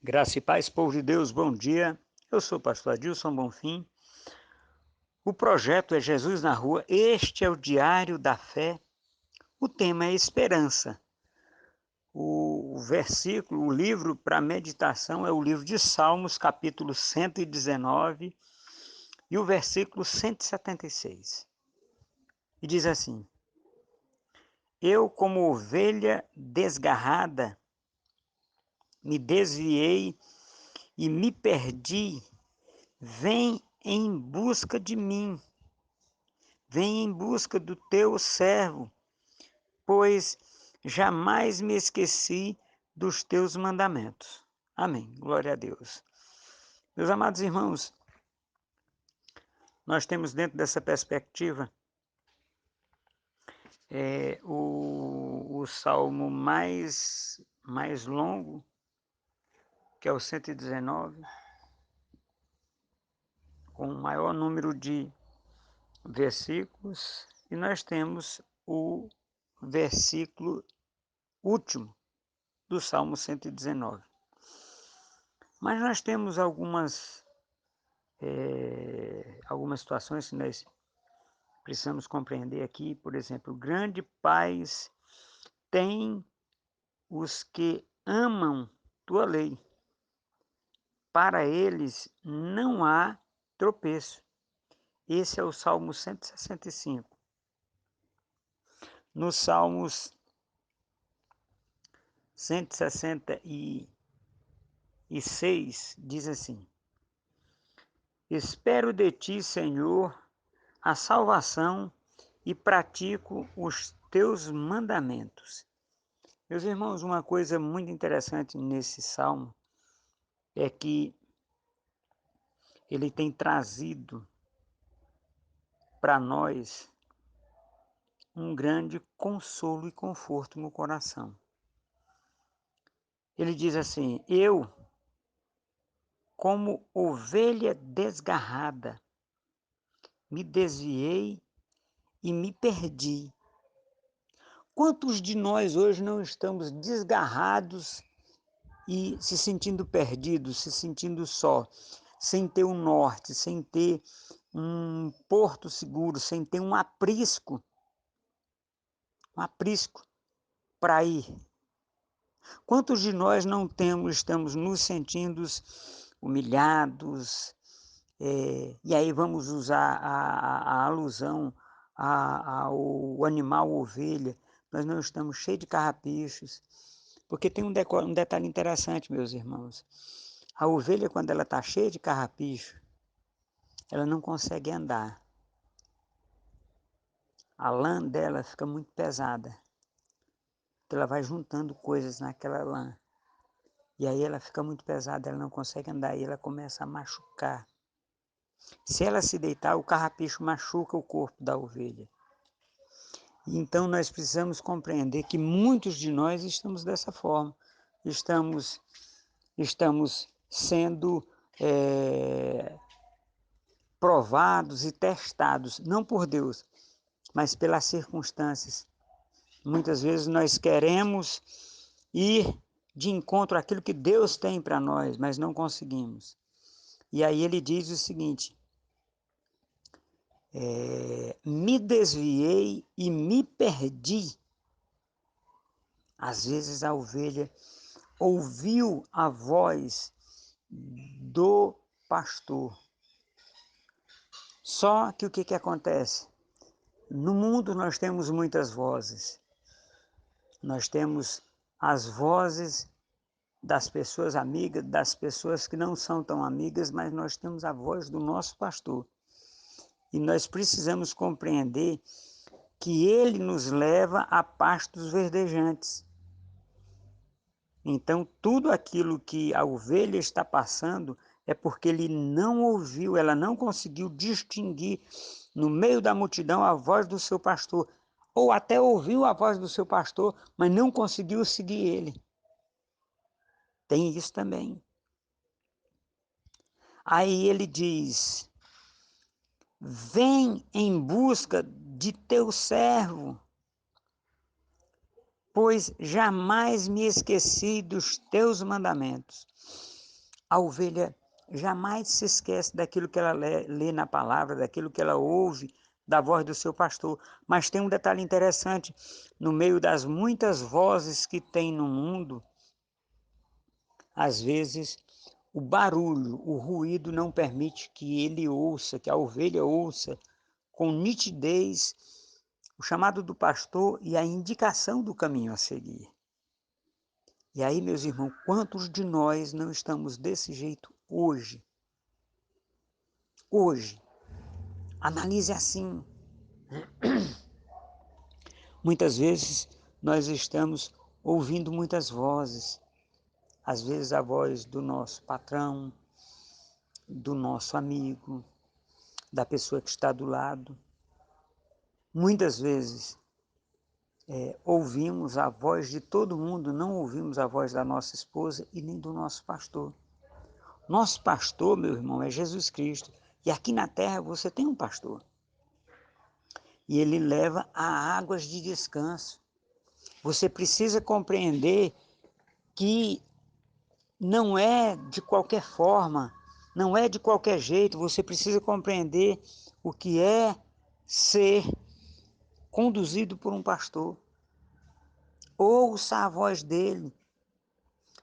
Graça e paz, povo de Deus, bom dia. Eu sou o pastor Adilson Bonfim. O projeto é Jesus na Rua. Este é o Diário da Fé. O tema é esperança. O livro para meditação é o livro de Salmos, capítulo 119 e o versículo 176. E diz assim: Eu, como ovelha desgarrada, me desviei e me perdi. Vem em busca de mim. Vem em busca do teu servo, pois jamais me esqueci dos teus mandamentos. Amém. Glória a Deus. Meus amados irmãos, nós temos dentro dessa perspectiva o salmo mais longo, que é o 119, com o maior número de versículos, e nós temos o versículo último do Salmo 119. Mas nós temos algumas situações que nós precisamos compreender aqui. Por exemplo, grande paz tem os que amam tua lei. Para eles não há tropeço. Esse é o Salmo 165. Nos Salmos 166 diz assim: Espero de ti, Senhor, a salvação e pratico os teus mandamentos. Meus irmãos, uma coisa muito interessante nesse salmo é que ele tem trazido para nós um grande consolo e conforto no coração. Ele diz assim: Eu, como ovelha desgarrada, me desviei e me perdi. Quantos de nós hoje não estamos desgarrados e se sentindo perdidos, se sentindo só, sem ter um norte, sem ter um porto seguro, sem ter um aprisco para ir? Quantos de nós não estamos nos sentindo humilhados? E aí vamos usar a alusão ao animal ovelha. Nós não estamos cheios de carrapichos, porque tem um detalhe interessante, meus irmãos. A ovelha, quando ela está cheia de carrapicho, ela não consegue andar. A lã dela fica muito pesada. Então ela vai juntando coisas naquela lã. E aí ela fica muito pesada, ela não consegue andar e ela começa a machucar. Se ela se deitar, o carrapicho machuca o corpo da ovelha. Então nós precisamos compreender que muitos de nós estamos dessa forma. Estamos sendo provados e testados, não por Deus, mas pelas circunstâncias. Muitas vezes nós queremos ir de encontro àquilo que Deus tem para nós, mas não conseguimos. E aí ele diz o seguinte: me desviei e me perdi. Às vezes a ovelha ouviu a voz do pastor. Só que o que acontece? No mundo nós temos muitas vozes. Nós temos as vozes das pessoas amigas, das pessoas que não são tão amigas, mas nós temos a voz do nosso pastor. E nós precisamos compreender que ele nos leva a pastos verdejantes. Então, tudo aquilo que a ovelha está passando é porque ele não ouviu, ela não conseguiu distinguir no meio da multidão a voz do seu pastor, ou até ouviu a voz do seu pastor, mas não conseguiu seguir ele. Tem isso também. Aí ele diz: vem em busca de teu servo, pois jamais me esqueci dos teus mandamentos. A ovelha jamais se esquece daquilo que ela lê na palavra, daquilo que ela ouve da voz do seu pastor. Mas tem um detalhe interessante: no meio das muitas vozes que tem no mundo, às vezes o barulho, o ruído não permite que ele ouça, que a ovelha ouça com nitidez o chamado do pastor e a indicação do caminho a seguir. E aí, meus irmãos, quantos de nós não estamos desse jeito hoje? Hoje, analise assim. Muitas vezes nós estamos ouvindo muitas vozes, às vezes a voz do nosso patrão, do nosso amigo, da pessoa que está do lado. Muitas vezes ouvimos a voz de todo mundo, não ouvimos a voz da nossa esposa e nem do nosso pastor. Nosso pastor, meu irmão, é Jesus Cristo. E aqui na terra você tem um pastor. E ele leva a águas de descanso. Você precisa compreender que não é de qualquer forma, não é de qualquer jeito. Você precisa compreender o que é ser conduzido por um pastor. Ouça a voz dele.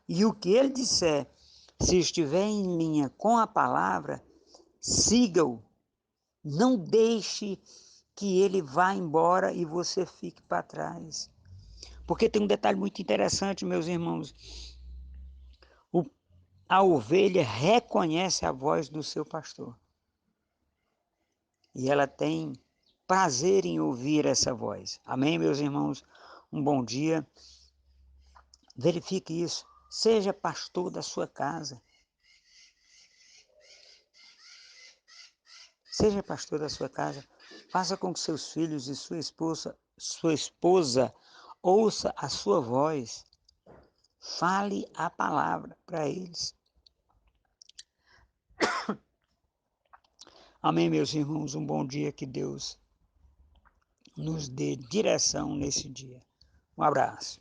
E o que ele disser, se estiver em linha com a palavra, siga-o. Não deixe que ele vá embora e você fique para trás. Porque tem um detalhe muito interessante, meus irmãos. A ovelha reconhece a voz do seu pastor. E ela tem prazer em ouvir essa voz. Amém, meus irmãos? Um bom dia. Verifique isso. Seja pastor da sua casa. Seja pastor da sua casa. Faça com que seus filhos e sua esposa ouça a sua voz. Fale a palavra para eles. Amém, meus irmãos? Um bom dia, que Deus nos dê direção nesse dia. Um abraço.